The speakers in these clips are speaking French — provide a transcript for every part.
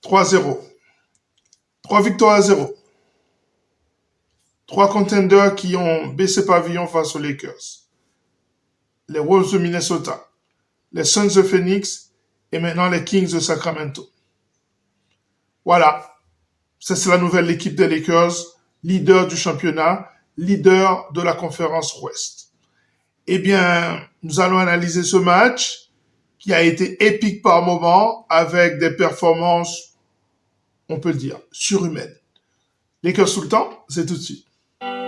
3-0. 3 victoires à 0. 3 contenders qui ont baissé pavillon face aux Lakers. Les Wolves de Minnesota, les Suns de Phoenix et maintenant les Kings de Sacramento. Voilà. Ça, c'est la nouvelle équipe des Lakers, leader du championnat, leader de la conférence Ouest. Eh bien, nous allons analyser ce match qui a été épique par moments avec des performances, on peut le dire, surhumaines. Lakers tout le temps, c'est tout de suite.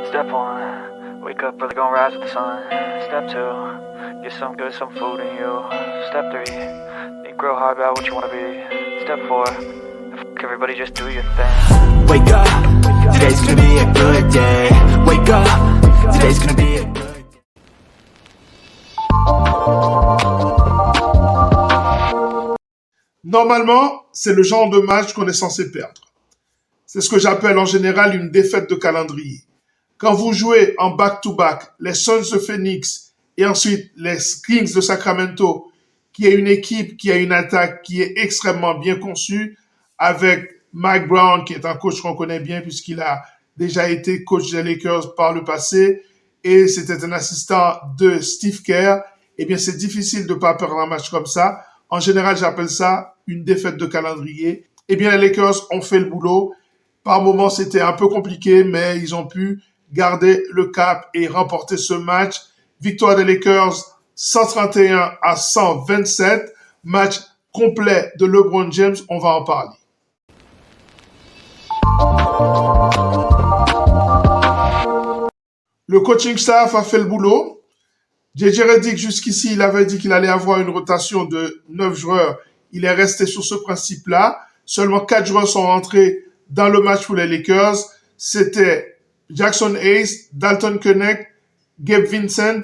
Step 1, wake up early, gonna rise with the sun. Step 2, get some good, some food in you. Step 3, think real hard about what you wanna be. Step 4, everybody just do your thing. Wake up, today's gonna be a good day. Wake up, today's gonna be a good day. Normalement, c'est le genre de match qu'on est censé perdre. C'est ce que j'appelle en général une défaite de calendrier. Quand vous jouez en back-to-back les Suns de Phoenix et ensuite les Kings de Sacramento, qui est une équipe qui a une attaque qui est extrêmement bien conçue, avec Mike Brown, qui est un coach qu'on connaît bien puisqu'il a déjà été coach des Lakers par le passé, et c'était un assistant de Steve Kerr, eh bien c'est difficile de ne pas perdre un match comme ça. En général, j'appelle ça une défaite de calendrier. Eh bien, les Lakers ont fait le boulot. Par moments, c'était un peu compliqué, mais ils ont pu garder le cap et remporter ce match. Victoire des Lakers 131-127. Match complet de LeBron James, on va en parler. Le coaching staff a fait le boulot. JJ Redick, jusqu'ici, il avait dit qu'il allait avoir une rotation de 9 joueurs. Il est resté sur ce principe-là. Seulement 4 joueurs sont rentrés dans le match pour les Lakers. C'était Jackson Hayes, Dalton Knecht, Gabe Vincent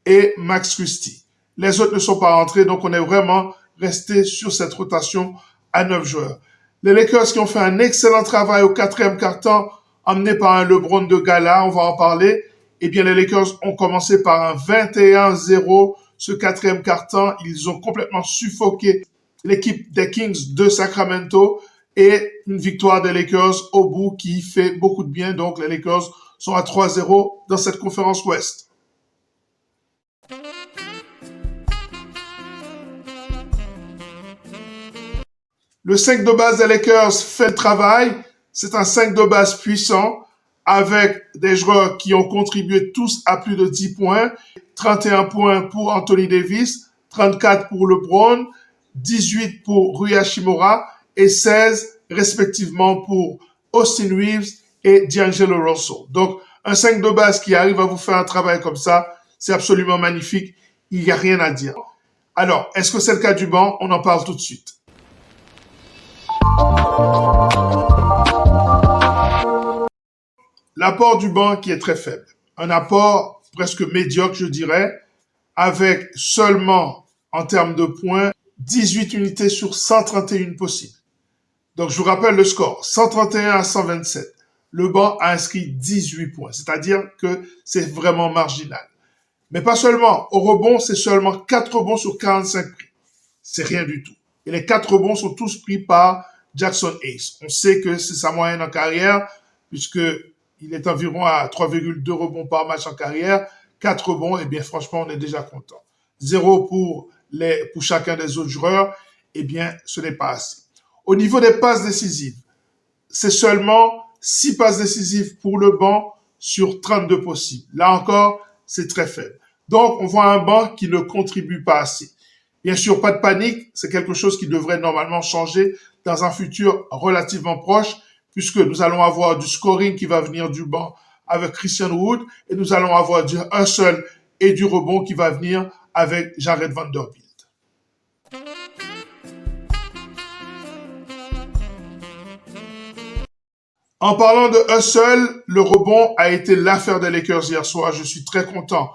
et Max Christie. Les autres ne sont pas rentrés, donc on est vraiment resté sur cette rotation à 9 joueurs. Les Lakers qui ont fait un excellent travail au 4e quart-temps, emmené par un LeBron de gala, on va en parler. Eh bien, les Lakers ont commencé par un 21-0 ce 4e quart-temps. Ils ont complètement suffoqué l'équipe des Kings de Sacramento et une victoire des Lakers au bout qui fait beaucoup de bien. Donc, les Lakers sont à 3-0 dans cette conférence Ouest. Le 5 de base des Lakers fait le travail. C'est un 5 de base puissant avec des joueurs qui ont contribué tous à plus de 10 points. 31 points pour Anthony Davis, 34 pour LeBron, 18 pour Rui Hachimura et 16 respectivement pour Austin Reeves et D'Angelo Russell. Donc, un 5 de base qui arrive à vous faire un travail comme ça, c'est absolument magnifique. Il n'y a rien à dire. Alors, est-ce que c'est le cas du banc? On en parle tout de suite. L'apport du banc qui est très faible. Un apport presque médiocre, je dirais, avec seulement, en termes de points, 18 unités sur 131 possibles. Donc, je vous rappelle le score, 131-127. Le banc a inscrit 18 points, c'est-à-dire que c'est vraiment marginal. Mais pas seulement. Au rebond, c'est seulement 4 rebonds sur 45 pris. C'est rien du tout. Et les 4 rebonds sont tous pris par Jackson Hayes. On sait que c'est sa moyenne en carrière, puisqu'il est environ à 3,2 rebonds par match en carrière. 4 rebonds, eh bien, franchement, on est déjà content. 0 pour chacun des autres joueurs, eh bien, ce n'est pas assez. Au niveau des passes décisives, c'est seulement 6 passes décisives pour le banc sur 32 possibles. Là encore, c'est très faible. Donc, on voit un banc qui ne contribue pas assez. Bien sûr, pas de panique, c'est quelque chose qui devrait normalement changer dans un futur relativement proche, puisque nous allons avoir du scoring qui va venir du banc avec Christian Wood, et nous allons avoir du hustle et du rebond qui va venir avec Jared Vanderbilt. En parlant de hustle, le rebond a été l'affaire des Lakers hier soir. Je suis très content.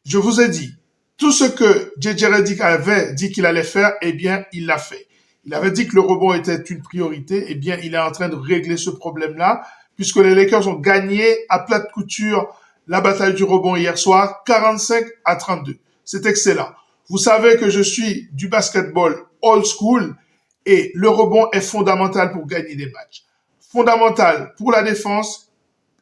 Je vous ai dit, tout ce que JJ Redick avait dit qu'il allait faire, eh bien, il l'a fait. Il avait dit que le rebond était une priorité. Eh bien, il est en train de régler ce problème-là, puisque les Lakers ont gagné à plate couture la bataille du rebond hier soir, 45-32. C'est excellent. Vous savez que je suis du basketball old school, Et le rebond est fondamental pour gagner des matchs. Fondamental pour la défense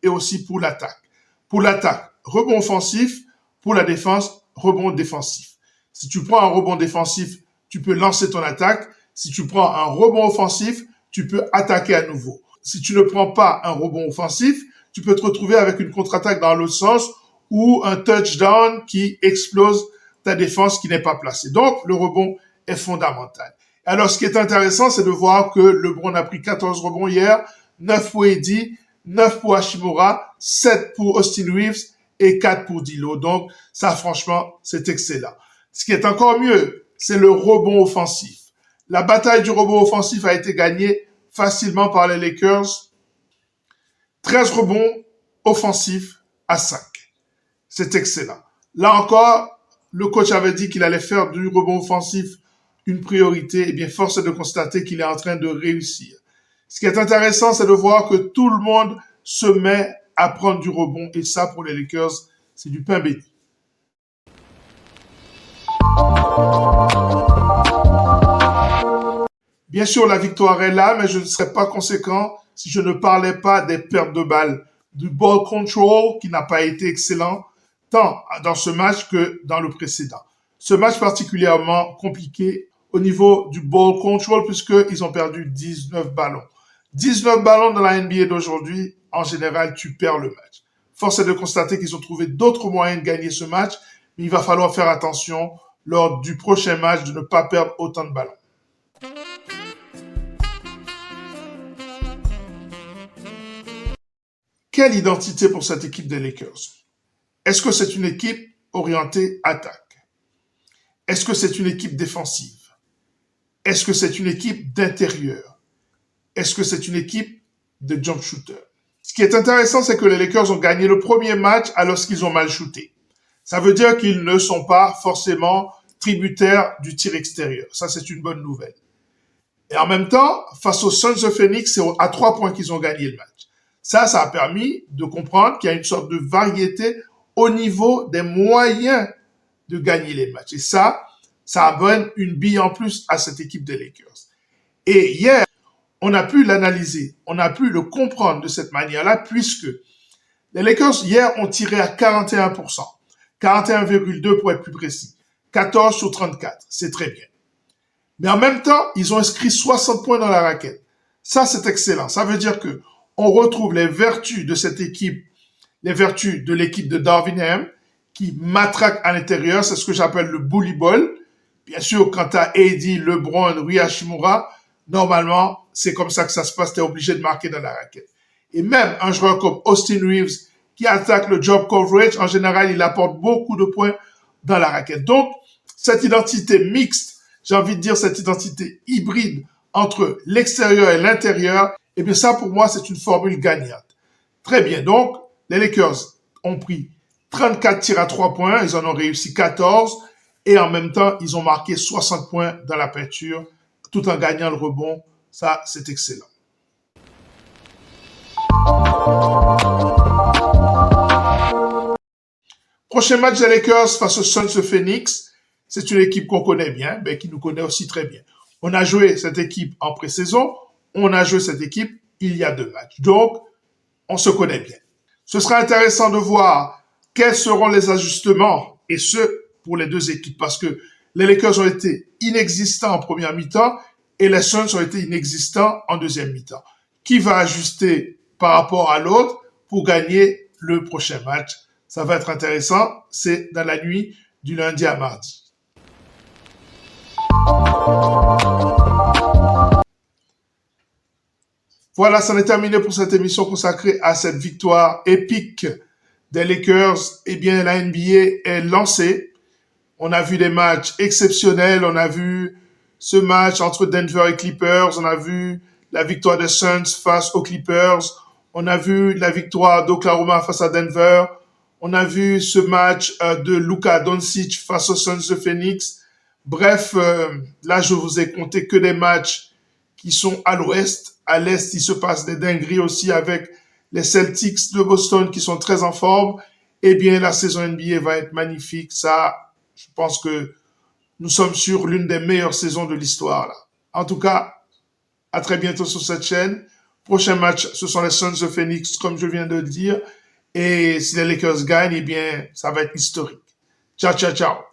et aussi pour l'attaque. Pour l'attaque, rebond offensif. Pour la défense, rebond défensif. Si tu prends un rebond défensif, tu peux lancer ton attaque. Si tu prends un rebond offensif, tu peux attaquer à nouveau. Si tu ne prends pas un rebond offensif, tu peux te retrouver avec une contre-attaque dans l'autre sens ou un touchdown qui explose ta défense qui n'est pas placée. Donc, le rebond est fondamental. Alors, ce qui est intéressant, c'est de voir que LeBron a pris 14 rebonds hier, 9 pour Eddie, 9 pour Hachimura, 7 pour Austin Reeves et 4 pour D'Lo. Donc, ça, franchement, c'est excellent. Ce qui est encore mieux, c'est le rebond offensif. La bataille du rebond offensif a été gagnée facilement par les Lakers. 13 rebonds offensifs à 5. C'est excellent. Là encore, le coach avait dit qu'il allait faire du rebond offensif une priorité. Eh bien, force est de constater qu'il est en train de réussir. Ce qui est intéressant, c'est de voir que tout le monde se met à prendre du rebond. Et ça, pour les Lakers, c'est du pain béni. Bien sûr, la victoire est là, mais je ne serais pas conséquent si je ne parlais pas des pertes de balles, du ball control qui n'a pas été excellent, tant dans ce match que dans le précédent. Ce match particulièrement compliqué au niveau du ball control puisqu'ils ont perdu 19 ballons. 19 ballons dans la NBA d'aujourd'hui, en général, tu perds le match. Force est de constater qu'ils ont trouvé d'autres moyens de gagner ce match, mais il va falloir faire attention lors du prochain match de ne pas perdre autant de ballons. Quelle identité pour cette équipe des Lakers? Est-ce que c'est une équipe orientée attaque? Est-ce que c'est une équipe défensive? Est-ce que c'est une équipe d'intérieur? Est-ce que c'est une équipe de jump shooter? Ce qui est intéressant, c'est que les Lakers ont gagné le premier match alors qu'ils ont mal shooté. Ça veut dire qu'ils ne sont pas forcément tributaires du tir extérieur. Ça, c'est une bonne nouvelle. Et en même temps, face aux Suns de Phoenix, c'est à 3 points qu'ils ont gagné le match. Ça a permis de comprendre qu'il y a une sorte de variété au niveau des moyens de gagner les matchs. Et ça abonne une bille en plus à cette équipe des Lakers. Et hier, on a pu l'analyser, on a pu le comprendre de cette manière-là, puisque les Lakers, hier, ont tiré à 41%. 41,2 pour être plus précis. 14 sur 34, c'est très bien. Mais en même temps, ils ont inscrit 60 points dans la raquette. Ça, c'est excellent. Ça veut dire que on retrouve les vertus de cette équipe, les vertus de l'équipe de Darvin Ham, qui matraque à l'intérieur, c'est ce que j'appelle le bully ball. Bien sûr, quand tu as Eddie, LeBron, Rui Hachimura, normalement, c'est comme ça que ça se passe, tu es obligé de marquer dans la raquette. Et même un joueur comme Austin Reeves, qui attaque le job coverage, en général, il apporte beaucoup de points dans la raquette. Donc, cette identité mixte, j'ai envie de dire cette identité hybride entre l'extérieur et l'intérieur, eh bien ça, pour moi, c'est une formule gagnante. Très bien. Donc, les Lakers ont pris 34 tirs à 3 points. Ils en ont réussi 14. Et en même temps, ils ont marqué 60 points dans la peinture tout en gagnant le rebond. Ça, c'est excellent. Prochain match des Lakers face aux Suns de Phoenix. C'est une équipe qu'on connaît bien, mais qui nous connaît aussi très bien. On a joué cette équipe en pré-saison. On a joué cette équipe il y a 2 matchs. Donc, on se connaît bien. Ce sera intéressant de voir quels seront les ajustements, et ce, pour les 2 équipes, parce que les Lakers ont été inexistants en première mi-temps et les Suns ont été inexistants en deuxième mi-temps. Qui va ajuster par rapport à l'autre pour gagner le prochain match? Ça va être intéressant. C'est dans la nuit du lundi à mardi. Voilà, c'en est terminé pour cette émission consacrée à cette victoire épique des Lakers. Eh bien, la NBA est lancée. On a vu des matchs exceptionnels. On a vu ce match entre Denver et Clippers. On a vu la victoire des Suns face aux Clippers. On a vu la victoire d'Oklahoma face à Denver. On a vu ce match de Luka Doncic face aux Suns de Phoenix. Bref, là, je vous ai compté que des matchs qui sont à l'ouest. À l'est, il se passe des dingueries aussi avec les Celtics de Boston qui sont très en forme. Eh bien, la saison NBA va être magnifique. Ça, je pense que nous sommes sur l'une des meilleures saisons de l'histoire, là. En tout cas, à très bientôt sur cette chaîne. Prochain match, ce sont les Suns de Phoenix, comme je viens de le dire. Et si les Lakers gagnent, eh bien, ça va être historique. Ciao, ciao, ciao.